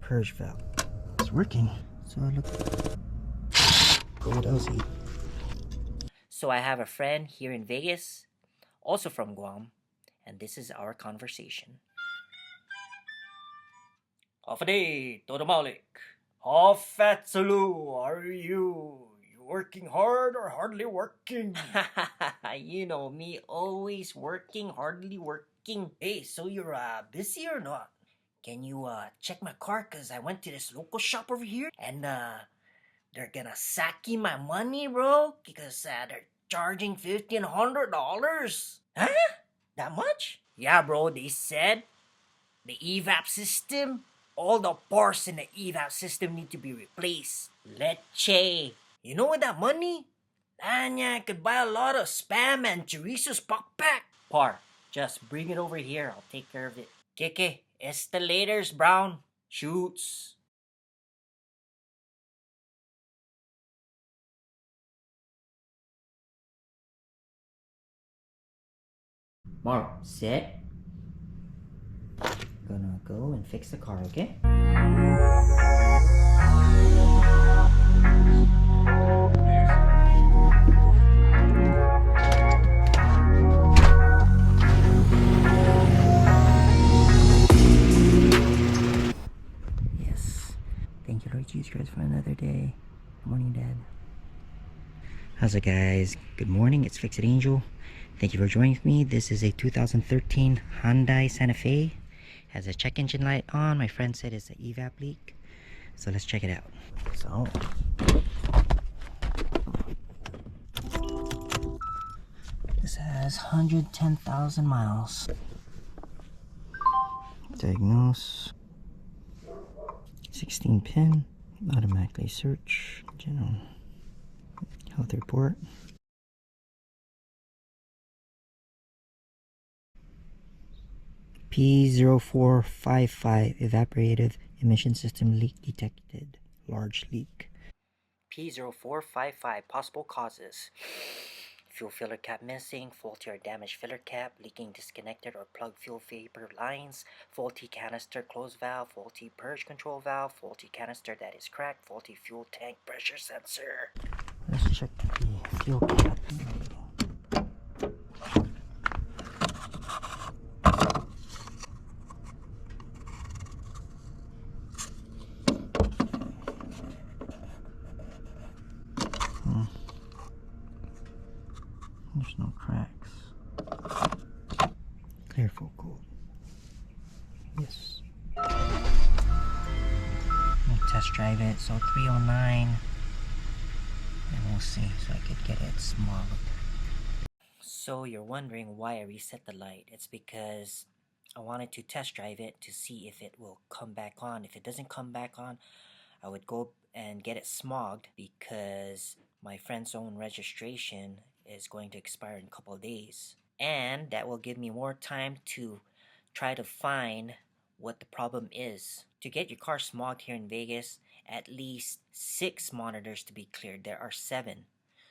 purge valve. It's working. So look. Go with LZ. So I have a friend here in Vegas, also from Guam, and this is our conversation. Day, Todo Malik. How fat Sulu are you? You working hard or hardly working? You know me, always working, hardly working. Hey, so you're busy or not? Can you check my car? Cause I went to this local shop over here and they're gonna sack you my money, bro. Because they're charging $1,500. Huh? That much? Yeah, bro. They said the EVAP system, all the parts in the EVAP system need to be replaced. Leche. You know, with that money, I could buy a lot of Spam and Chorizo's Puck Pack. Par, just bring it over here. I'll take care of it. Keke, escalators, Brown. Shoots. Mark, set. Gonna go and fix the car, okay? Yes. Thank you, Lord Jesus Christ, for another day. Good morning, Dad. How's it, guys? Good morning. It's Fix It Angel. Thank you for joining me. This is a 2013 Hyundai Santa Fe. Has a check engine light on. My friend said it's an EVAP leak. So let's check it out. So this has 110,000 miles. Diagnose. 16 pin. Automatically search. General health report. P0455 evaporative emission system leak detected. Large leak. P0455 possible causes: fuel filler cap missing, faulty or damaged filler cap, leaking disconnected or plugged fuel vapor lines, faulty canister close valve, faulty purge control valve, faulty canister that is cracked, faulty fuel tank pressure sensor. Let's check the fuel cap. There's no cracks. Clear full coat. Yes. We'll test drive it. So 309. And we'll see. So I could get it smaller. So you're wondering why I reset the light. It's because I wanted to test drive it to see if it will come back on. If it doesn't come back on, I would go and get it smogged because my friend's own registration is going to expire in a couple of days. And that will give me more time to try to find what the problem is. To get your car smogged here in Vegas, at least 6 monitors to be cleared. There are 7.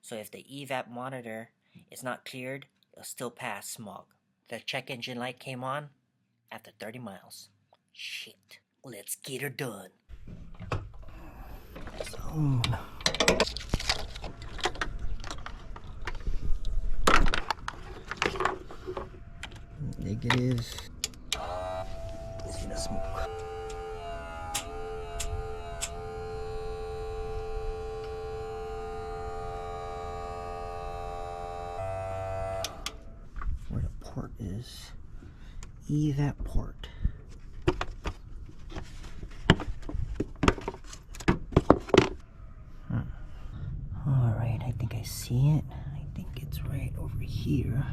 So if the EVAP monitor is not cleared, it'll still pass smog. The check engine light came on after 30 miles. Shit. Let's get her done. So negative. See the smoke. Where the port is. EVAP port. Alright, I think I see it. I think it's right over here.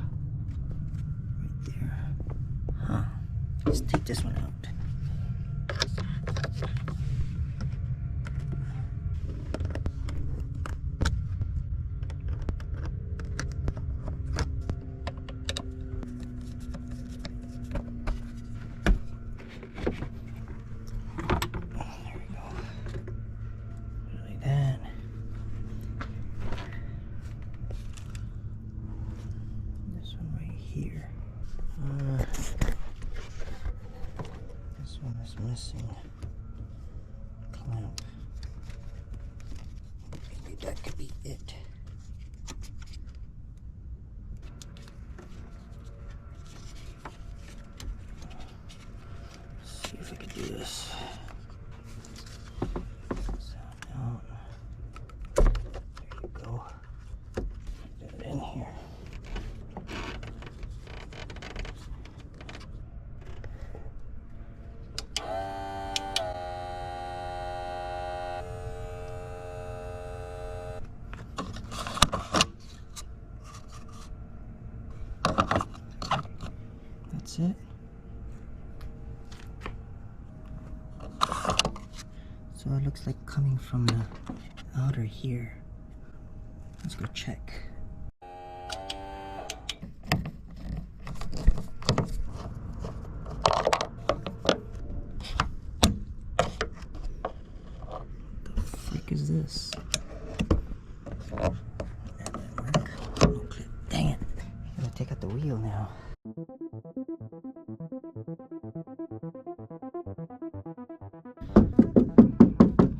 Right there. Huh. Let's take this one out. Here. This one is missing. lamp. Maybe that could be it. Let's see if we can do this. Sound out. There you go. Get it in here. That's it. So it looks like coming from the outer here. Let's go check. The frick is this? That didn't work. No clip. Dang it. I'm gonna take out the wheel now.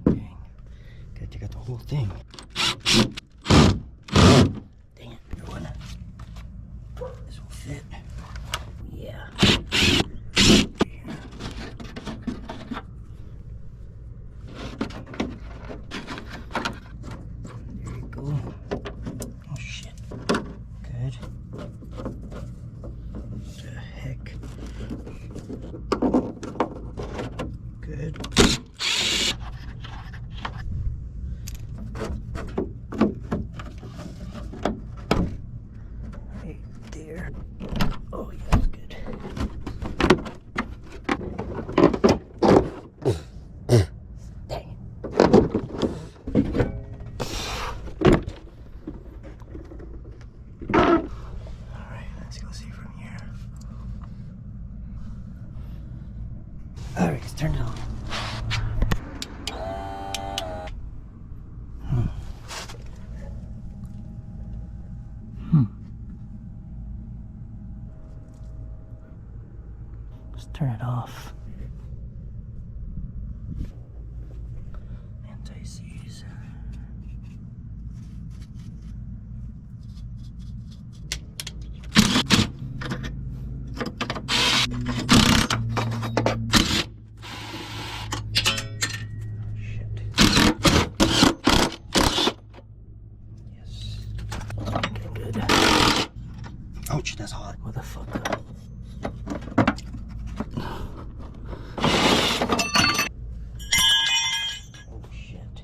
Dang. Gotta take out the whole thing. Dang it. This will fit. Yeah. There you go. Oh shit. Good. What the heck? Good. Right there. Oh yeah, that's good. Dang it. Alright, let's go see from here. Alright, let's turn it on. Let's turn it off. Anti-seize. Shit. Yes. Okay, good. Ouch, that's hot. Motherfucker. Oh shit.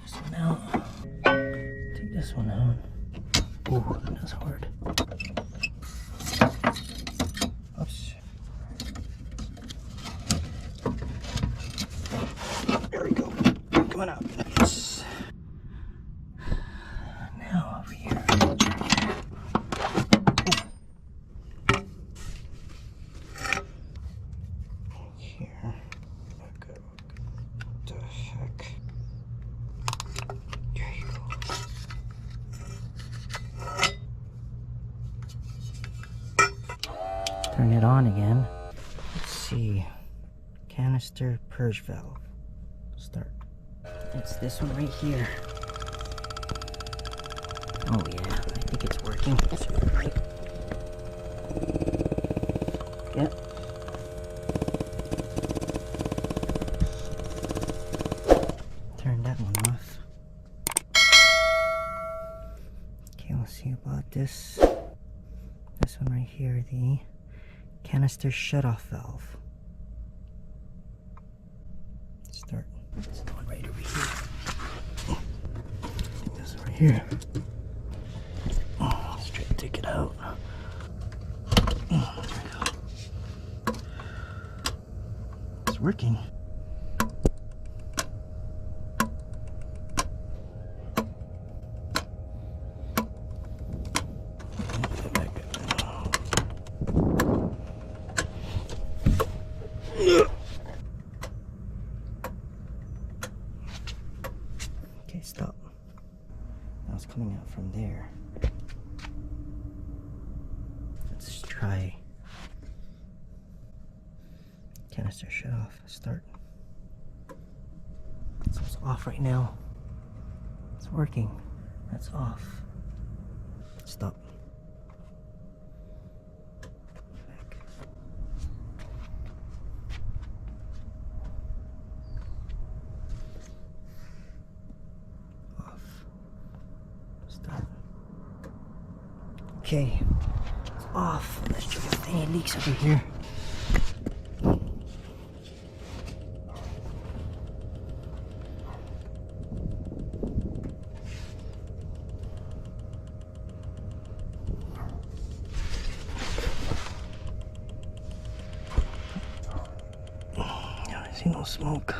This one out. Take this one out. Ooh, that's hard. Oops. There we go. Coming out. Yes. Now over here. Here. Okay. What the heck? There you go. Turn it on again. Let's see. Canister purge valve. Start. It's this one right here. Oh yeah, I think it's working. Right. Yep. Turn that one off. Okay, we'll see about this. This one right here, the canister shutoff valve. Start. This one right over here. This one right here. Let's try to take it out. It's working. Okay, stop. Now it's coming out from there. Let's try canister shut off. Start. It's off right now. It's working. That's off. Stop. Back. Off. Start. Okay. It's off. Let's check if any leaks over here. I see no smoke.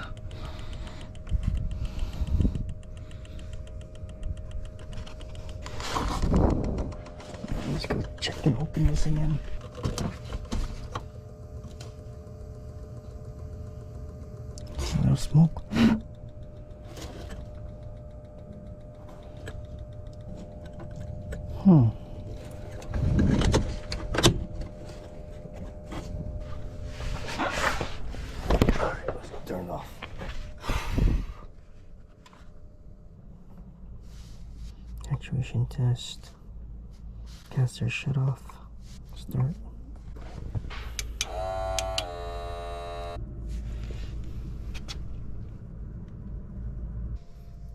Let's go check and open this again. No smoke. Turn it off. Actuation test. Caster shut off. Start.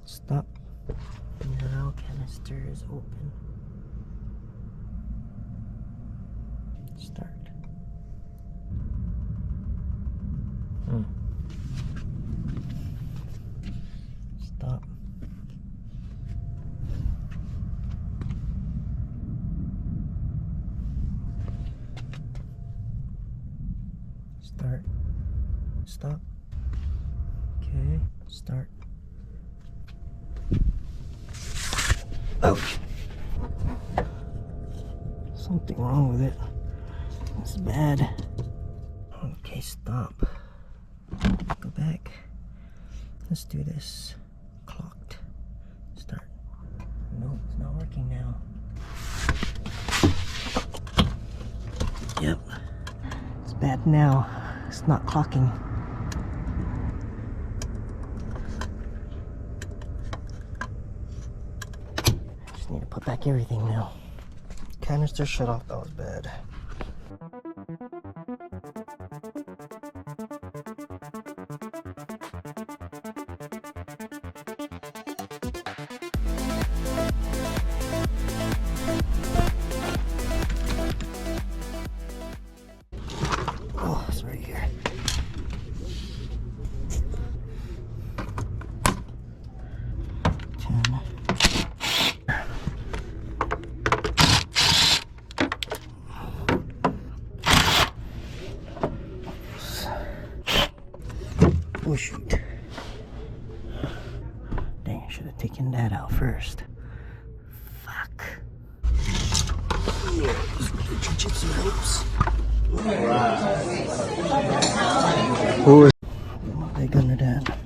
Stop. Mineral canister is open. Start. Stop. Start. Stop. Okay. Start. Ouch. Something wrong with it. It's bad. Okay, stop. Go back. Let's do this. Clocked. Start. No, it's not working now. Yep. It's bad now. It's not clocking. Just need to put back everything now. Canister shut off. That was bad. Oh, it's right here. Oh shoot. Dang, I should have taken that out first. Fuck. Yeah, the jiu-jitsu helps. Who is? Get my leg under that.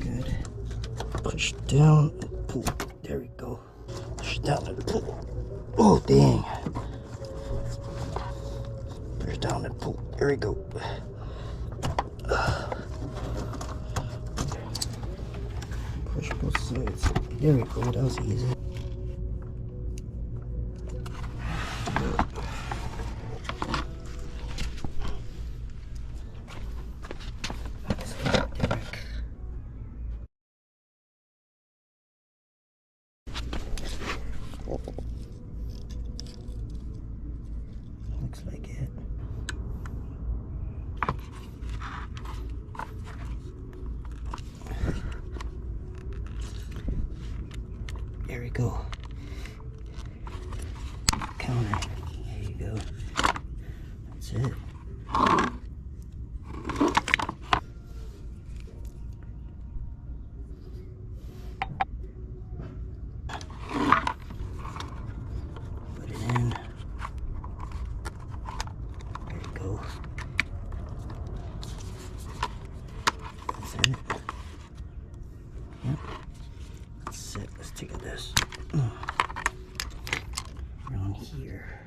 Good. Push down and pull. There we go. Push down and pull. Oh, dang. Push down and pull. There we go. Push both sides. There we go. That was easy. Looks like it. There we go. Counter. There you go. That's it. Put it in. There you go. That's it. Yep. That's it. Let's take this. Around here.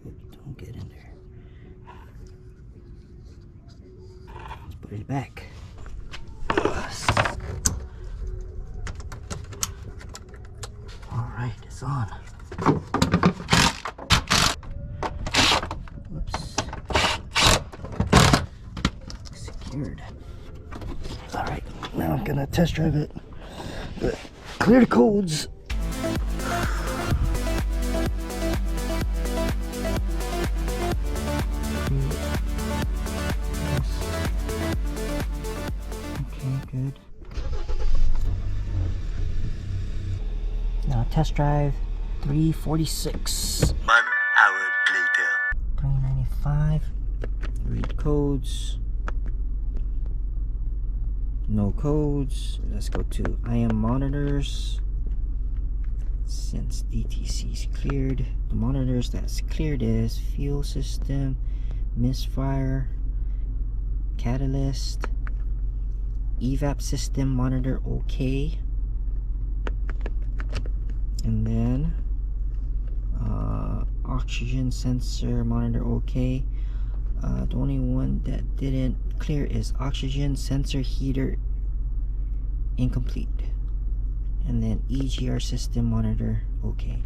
Oops. back. Alright, it's on. Whoops. Secured. Alright, now I'm gonna test drive it. But clear the codes. Okay, good. Now test drive 346. 1 hour later. 395. Read codes. No codes. Let's go to IM monitors. Since DTC is cleared, the monitors that's cleared is fuel system, misfire, catalyst, EVAP system monitor okay, and then oxygen sensor monitor okay. The only one that didn't clear is oxygen sensor heater incomplete, and then EGR system monitor okay.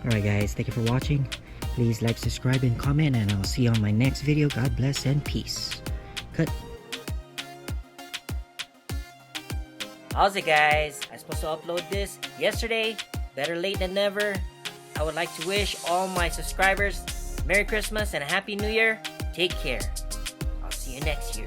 Alright guys, thank you for watching. Please like, subscribe, and comment, and I'll see you on my next video. God bless and peace. Cut. How's it, guys? I supposed to upload this yesterday. Better late than never. I would like to wish all my subscribers Merry Christmas and a Happy New Year. Take care. I'll see you next year.